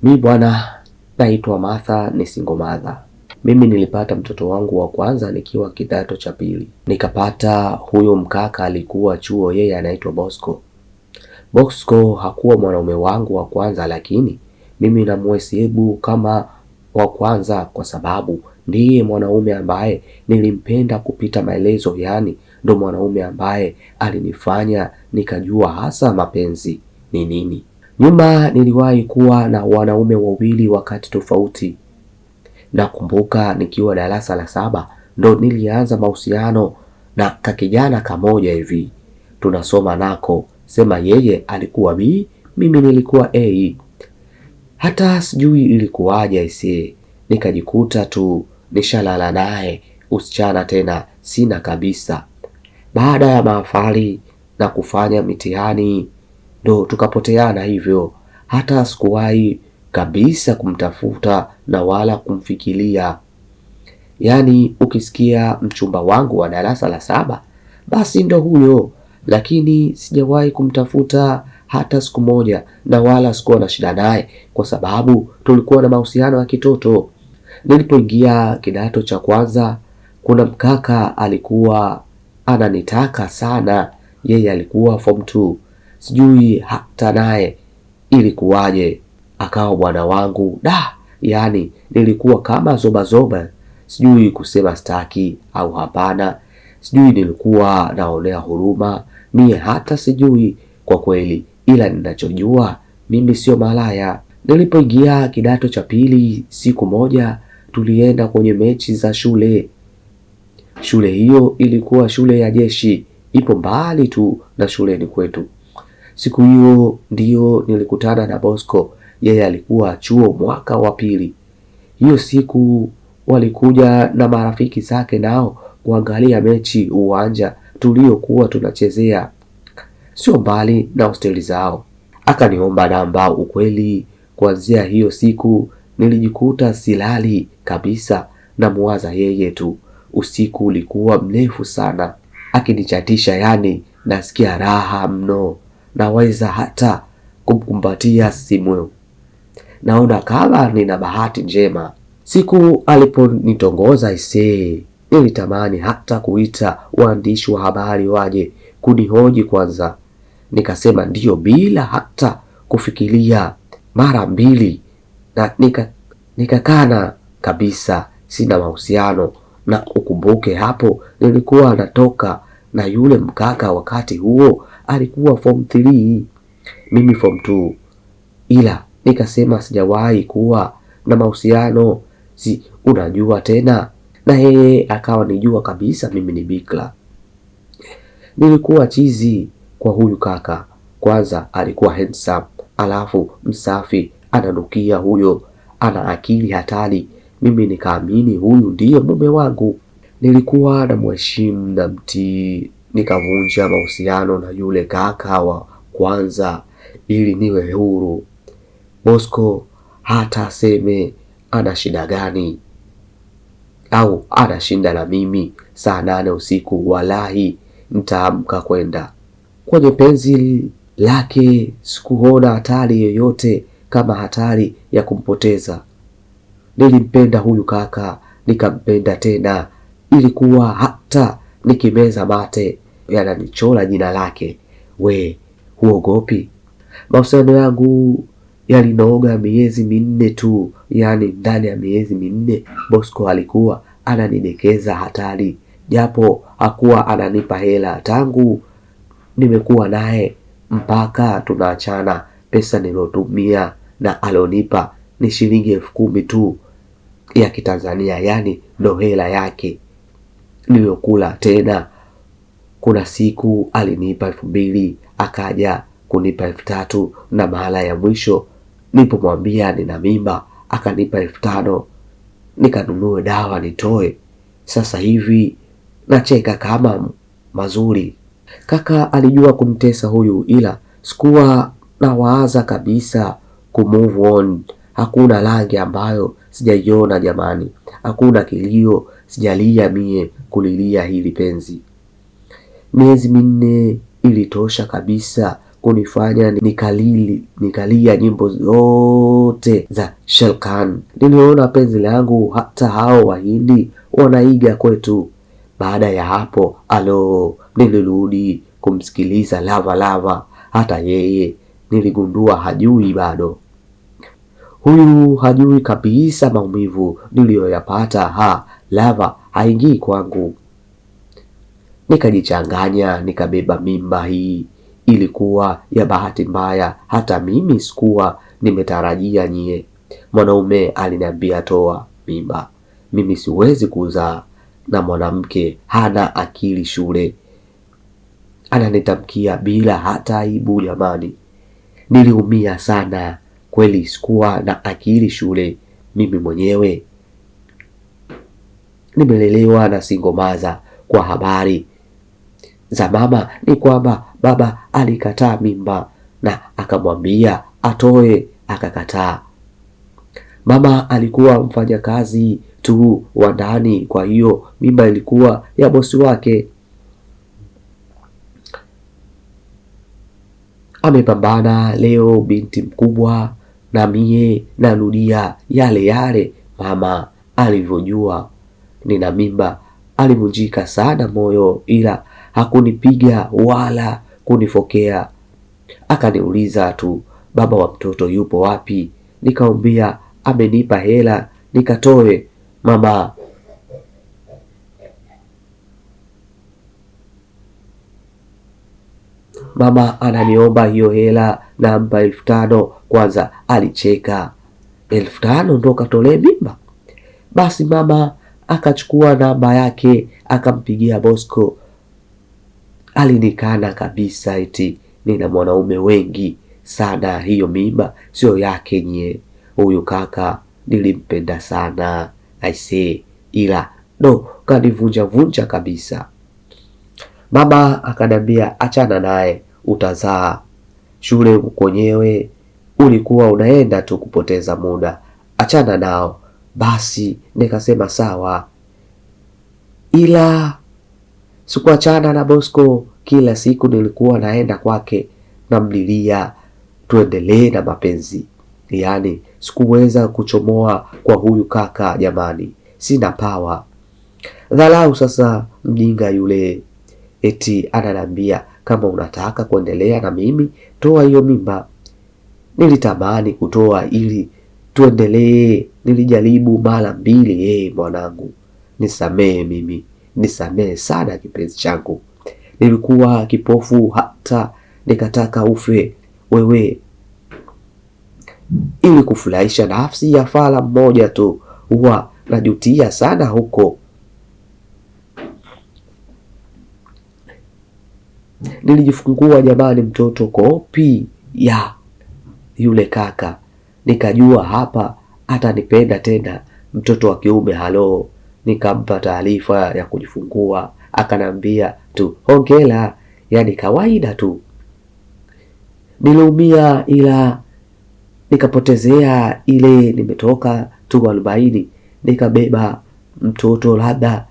Mi bwana, naitwa Martha, ni single mother. Mimi nilipata mtoto wangu wa kwanza nikiwa kidato cha pili. Nikapata huyo mkaka alikuwa chuo, yeye anaitwa Bosco. Bosco hakuwa mwanaume wangu wa kwanza, lakini mimi namuhesabu kama wa kwanza kwa sababu ndiye mwanaume ambaye nilimpenda kupita maelezo, yani ndo mwanaume ambaye alinifanya nikajua hasa mapenzi ni nini. Nyuma niliwahi kuwa na wanaume wawili wakati tofauti. Nakumbuka nikiwa darasa la 7 ndo nilianza mahusiano na kakijana kamoja hivi. Tunasoma nako, sema yeye alikuwa B, mimi nilikuwa A. Hata sijui ilikuwaje ise, nikajikuta tu nishalala naye usichana tena sina kabisa. Baada ya mahafali na kufanya mitihani ndo tukapoteana hivyo. Hata sikuwahi kabisa kumtafuta na wala kumfikiria. Yani ukisikia mchumba wangu wa darasa la 7 basi ndo huyo, lakini sijawahi kumtafuta hata siku moja na wala sikuwa na shida naye kwa sababu tulikuwa na mahusiano ya kitoto. Nilipoingia kidato cha kwanza, kuna mkaka alikuwa ananitaka sana, yeye alikuwa form 2. Sijui hata naye ilikuwaje akawa bwana wangu. Yani nilikuwa kama zoba. Sijui kusema staki au hapana. Sijui nilikuwa naonea huruma, mie hata sijui kwa kweli, ila ninachojua mimi sio malaya. Nilipoingia kidato cha pili, siku moja tulienda kwenye mechi za shule. Shule hiyo ilikuwa shule ya jeshi, ipo mbali tu na shuleni kwetu. Siku hiyo ndiyo nilikutana na Bosco, yeye alikuwa chuo mwaka wa pili. Hiyo siku walikuja na marafiki zake nao kuangalia mechi uwanja tuliokuwa tunachezea, sio mbali na hosteli zao. Akaniomba namba. Ukweli kuanzia hiyo siku nilijikuta silali kabisa na muwaza yeye tu. Usiku ulikuwa mrefu sana akinichatisha, yani nasikia raha mno, naweza hata kumkumbatia simu. Naona kama nina bahati njema. Siku aliponitongoza ise, nilitamani hata kuita waandishi wa habari waje kunihoji kwanza. Nikasema ndiyo bila hata kufikiria mara mbili, na nikakana kabisa sina mahusiano. Na ukumbuke hapo nilikuwa natoka na yule mkaka, wakati huo alikuwa form 3, mimi form 2. Ila nikasema sijawahi kuwa na mahusiano, si unajua tena, na yeye akawa nijua kabisa mimi ni bikla. Nilikuwa chizi kwa huyu kaka. Kwanza alikuwa handsome, alafu msafi, ananukia, huyo ana akili hatari. Mimi nikaamini huyu ndiye mume wangu. Nilikuwa na mheshimu na mtii. Nikavunja mahusiano na yule kaka wa kwanza ili niwe huru. Bosco hata aseme ana shida gani au anashinda na mimi, saa 8 usiku walahi nitaamka kwenda kwenye penzi lake. Sikuona hatari yoyote kama hatari ya kumpoteza. Nilimpenda huyu kaka, nikampenda tena. Ilikuwa hata nikimeza mate yananichola jina lake. We, huogopi? Mahusiano yangu yalinoga miezi 4 tu. Yani ndani ya miezi 4 Bosco alikuwa ananidekeza hatari, japo hakuwa ananipa hela. Tangu nimekuwa naye mpaka tunaachana, pesa nilotumia na alonipa ni shilingi 10,000 tu ya Kitanzania, yani ndo hela yake niliyokula. Tena kuna siku alinipa 2,000, akaja kunipa 3,000, na mahala ya mwisho nilipomwambia nina mimba akanipa 5,000 nikanunue dawa nitoe. Sasa hivi nacheka kama mazuri. Kaka alijua kumtesa huyu, ila sikuwa na waza kabisa kumove on. Hakuna rangi ambayo sijaiona jamani, hakuna kilio sijalia mie kulilia hili penzi. Miezi 4 ilitosha kabisa kunifanya nikalia nyimbo zote za Shere Khan. Niliona penzi langu hata hao Wahindi wanaiga kwetu. Baada ya hapo, nilirudi kumsikiliza Lava Lava. Hata yeye niligundua hajui bado. Huyu hajui kabisa maumivu niliyoyapata. Lava haingii kwangu. Nikajichanganya, nikabeba mimba. Hii ilikuwa ya bahati mbaya, hata mimi sikuwa nimetarajia nyie. Mwanaume aliniambia toa mimba, mimi siwezi kuzaa na mwanamke hana akili shule. Ananitamkia bila hata aibu. Jamani, niliumia sana kweli, sikuwa na akili shule. Mimi mwenyewe nimelelewa na single mother. Kwa habari za mama ni kwamba baba alikataa mimba na akamwambia atoe, akakataa. Mama alikuwa mfanyakazi tu wa ndani, kwa hiyo mimba ilikuwa ya bosi wake. Amepambana leo binti mkubwa, na mie narudia yale yale mama alivyojua nina mimba. Alivunjika sana moyo, ila hakunipiga wala kunifokea. Akaniuliza tu, baba wa mtoto yupo wapi? Nikamwambia amenipa hela nikatoe. Mama ananiomba hiyo hela, nampa 5,000 kwanza. Alicheka, 5,000 ndo katolee mimba? Basi mama akachukua namba yake akampigia Bosco. Alinikana kabisa, eti nina mwanaume wengi sana, hiyo mimba sio yake nye. Huyu kaka nilimpenda sana aisee, ila kanivunja kabisa. Mama akanambia achana naye, utazaa. Shule kwenyewe ulikuwa unaenda tu kupoteza muda, achana nao. Basi nikasema sawa, ila sikuachana na Bosco. Kila siku nilikuwa naenda kwake namlilia tuendelee na mapenzi. Yaani sikuweza kuchomoa kwa huyu kaka jamani, sina pawa. Dhalau sasa, mjinga yule. Eti ananiambia kama unataka kuendelea na mimi toa hiyo mimba. Nilitamani kutoa ili tuendelee, nilijaribu mara 2. Mwanangu nisamee, mimi nisamee sana kipenzi changu. Nilikuwa kipofu hata nikataka ufe wewe, ili kufurahisha nafsi ya fala mmoja tu. Huwa najutia sana huko. Nilijifungua jamani mtoto kopi ya yule kaka, nikajua hapa atanipenda tena, mtoto wa kiume. Nikampa taarifa ya kujifungua, akanambia tu hongera, yani kawaida tu. Niliumia, ila nikapotezea ile nimetoka tu 40, nikabeba mtoto. Labda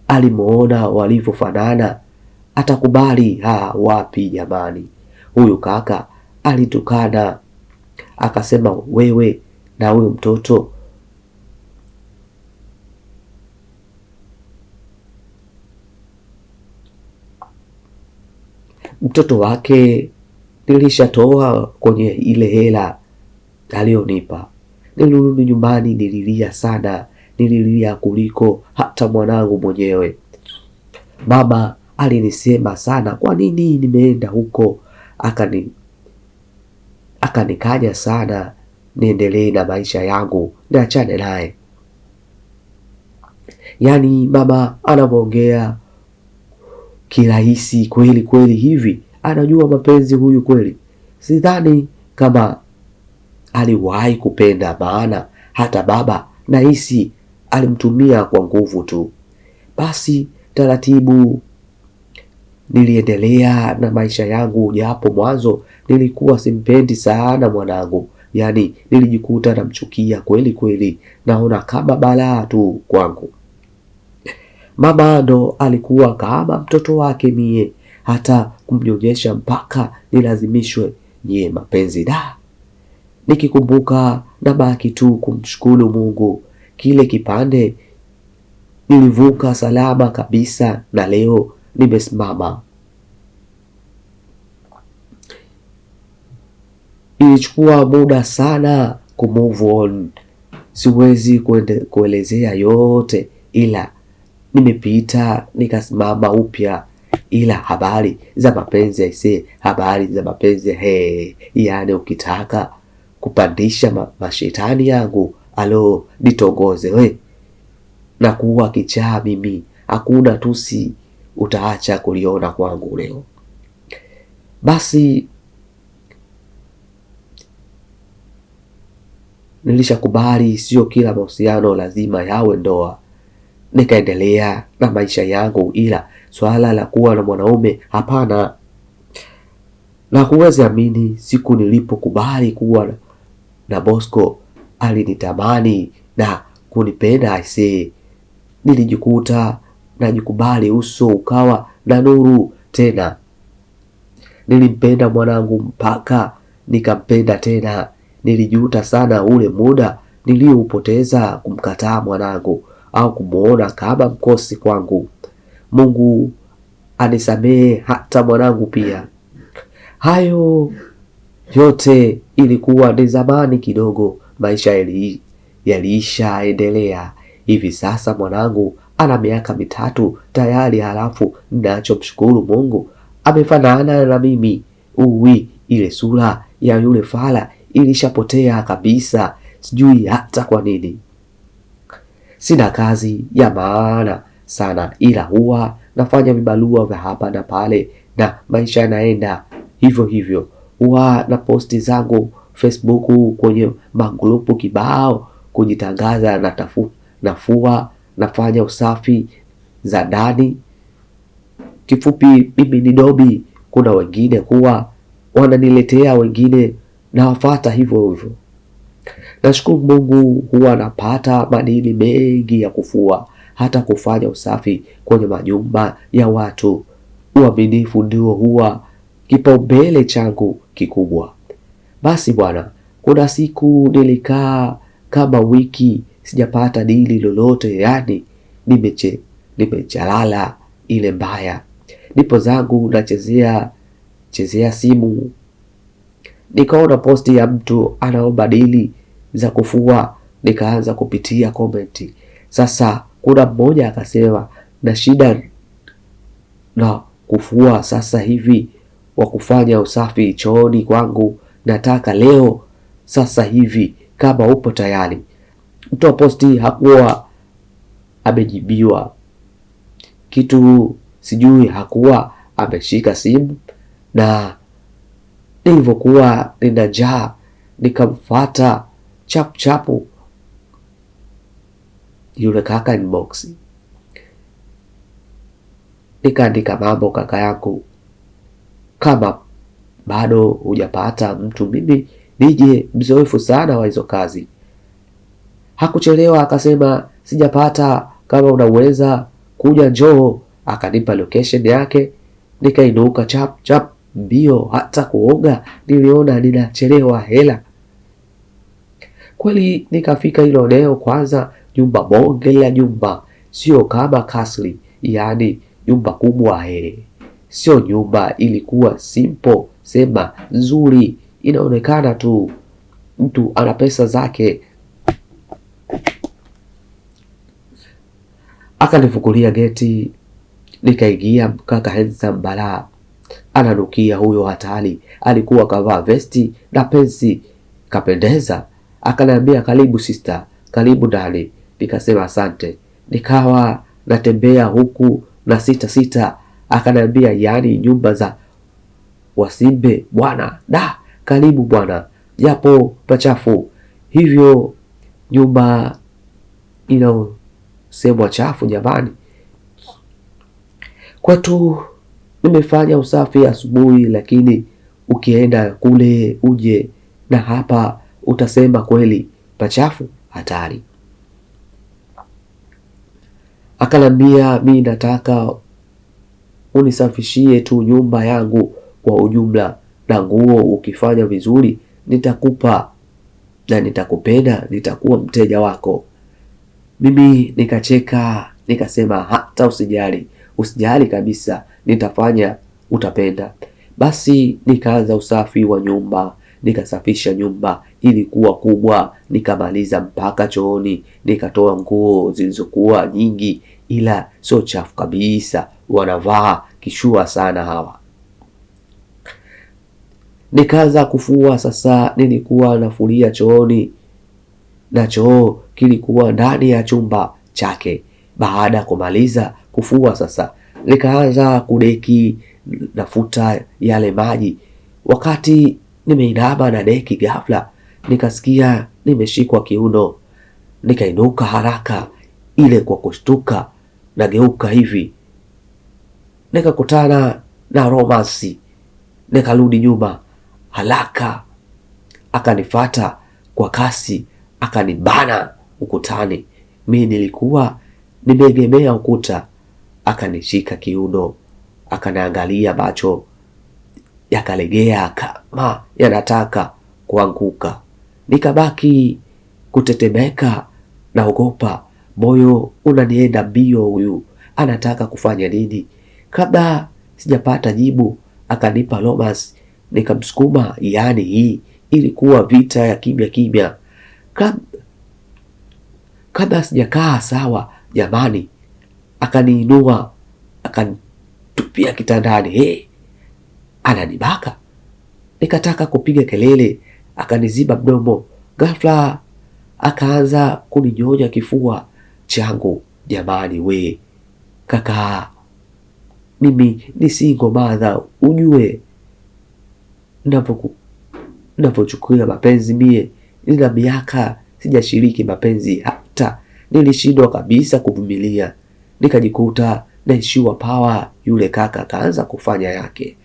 alimuona walivyofanana atakubali. Wapi jamani, huyu kaka alitukana, akasema wewe na huyu mtoto wake nilishatoa kwenye ile hela alionipa. Nilirudi nyumbani, nililia sana, nililia kuliko hata mwanangu mwenyewe. Mama alinisema sana, kwa nini nimeenda huko, akanikanya sana niendelee na maisha yangu, niachane naye. Yani mama anavyoongea kirahisi kweli hivi, anajua mapenzi huyu kweli? Sidhani kama aliwahi kupenda, maana hata baba nahisi alimtumia kwa nguvu tu. Basi taratibu niliendelea na maisha yangu, japo mwanzo nilikuwa simpendi sana mwanangu. Yani nilijikuta namchukia kweli, naona kama balaa tu kwangu. Mama ndo alikuwa kama mtoto wake mie, hata kumnyonyesha mpaka nilazimishwe. Nyie mapenzi da! Nikikumbuka na baki tu kumshukuru Mungu. Kile kipande nilivuka salama kabisa na leo nimesimama. Ilichukua muda sana kumove on. Siwezi kuelezea yote, ila nimepita nikasimama upya. Ila habari za mapenzi aisee, habari za mapenzi yani ukitaka kupandisha mashetani yangu, alo nitongoze we na kuwa kichaa mimi, hakuna tusi utaacha kuliona kwangu leo. Basi nilishakubali sio kila mahusiano lazima yawe ndoa. Nikaendelea na maisha yangu, ila swala la kuwa na mwanaume hapana. Na huwezi amini, siku nilipokubali kuwa na Bosco alinitamani na kunipenda aisee, nilijikuta najikubali, uso ukawa na nuru tena. Nilimpenda mwanangu mpaka nikampenda tena. Nilijuta sana ule muda nilioupoteza kumkataa mwanangu au kumuona kama mkosi kwangu. Mungu anisamehe, hata mwanangu pia. Hayo yote ilikuwa ni zamani kidogo, maisha yaliishaendelea. Hivi sasa mwanangu ana miaka 3 tayari, halafu ninachomshukuru Mungu amefanana na mimi. Ile sura ya yule fala ilishapotea kabisa, sijui hata kwa nini. Sina kazi ya maana sana, ila huwa nafanya vibarua vya hapa na pale na maisha yanaenda hivyo hivyo. Huwa na posti zangu Facebook kwenye magrupu kibao kujitangaza, nafua, nafanya usafi za ndani. Kifupi mimi ni dobi. Kuna wengine huwa wananiletea, wengine nawafuata hivyo hivyo. Nashukuru Mungu huwa napata madini mengi ya kufua, hata kufanya usafi kwenye majumba ya watu. Uaminifu ndio huwa kipaumbele changu kikubwa. Basi bwana, kuna siku nilikaa kama wiki sijapata dili lolote, yani nimechalala ile mbaya. Nipo zangu nachezea simu, nikaona posti ya mtu anaomba dili za kufua. Nikaanza kupitia komenti. Sasa kuna mmoja akasema na shida na kufua sasa hivi, wa kufanya usafi chooni kwangu, nataka leo sasa hivi kama upo tayari. Mtu wa posti hakuwa amejibiwa kitu, sijui hakuwa ameshika simu, na nilivyokuwa nina njaa nikamfuata chapu yule kaka inbox, nikaandika mambo, kaka yangu, kama bado hujapata mtu, mimi nije mzoefu sana wa hizo kazi. Hakuchelewa akasema sijapata, kama unaweza kuja njoo. Akanipa location yake, nikainuka chap mbio, hata kuoga niliona ninachelewa hela. Kweli nikafika hilo eneo. Kwanza nyumba bonge la nyumba, sio kama kasri, yani nyumba kubwa sio nyumba, ilikuwa simple, sema nzuri, inaonekana tu mtu ana pesa zake. Akanifungulia geti, nikaingia. Kaka handsome bala, ananukia huyo hatari. Alikuwa kavaa vesti na pensi, kapendeza. Akaniambia karibu sister, karibu ndani. Nikasema asante. Nikawa natembea huku na sita. Akaniambia yani nyumba za Wasimbe bwana, da karibu bwana, japo pachafu hivyo. Nyumba inasemwa chafu jamani. Kwetu nimefanya usafi asubuhi, lakini ukienda kule uje na hapa utasema kweli pachafu hatari. Akanambia mimi nataka unisafishie tu nyumba yangu kwa ujumla, na nguo ukifanya vizuri nitakupa na nitakupenda, nitakuwa mteja wako. Mimi nikacheka nikasema, hata usijali kabisa, nitafanya, utapenda. Basi nikaanza usafi wa nyumba, nikasafisha nyumba, ilikuwa kubwa, nikamaliza mpaka chooni, nikatoa nguo zilizokuwa nyingi ila sio chafu kabisa, wanavaa kishua sana hawa. Nikaanza kufua sasa. Nilikuwa nafulia chooni na choo kilikuwa ndani ya chumba chake. Baada ya kumaliza kufua sasa, nikaanza kudeki, nafuta yale maji. Wakati nimeinama na deki, ghafla nikasikia nimeshikwa kiuno. Nikainuka haraka, ile kwa kushtuka nageuka hivi, nikakutana na Romance. Nikarudi nyuma haraka, akanifata kwa kasi, akanibana ukutani. Mimi nilikuwa nimeegemea ukuta, akanishika kiuno, akaniangalia, macho yakalegea kama yanataka kuanguka. Nikabaki kutetemeka, naogopa, moyo unanienda mbio, huyu anataka kufanya nini? Kabla sijapata jibu, akanipa Romance, nikamsukuma. Yani hii ilikuwa vita ya kimya kimya. Kabla sijakaa sawa, jamani, akaniinua, akanitupia kitandani. Hey, ananibaka. Nikataka kupiga kelele, akaniziba mdomo. Ghafla akaanza kuninyonya kifua changu. Jamani we kaka, mimi ni single mother, ujue navyochukulia mapenzi. Mie nina miaka sijashiriki mapenzi, hata nilishindwa kabisa kuvumilia, nikajikuta naishiwa power. Yule kaka akaanza kufanya yake.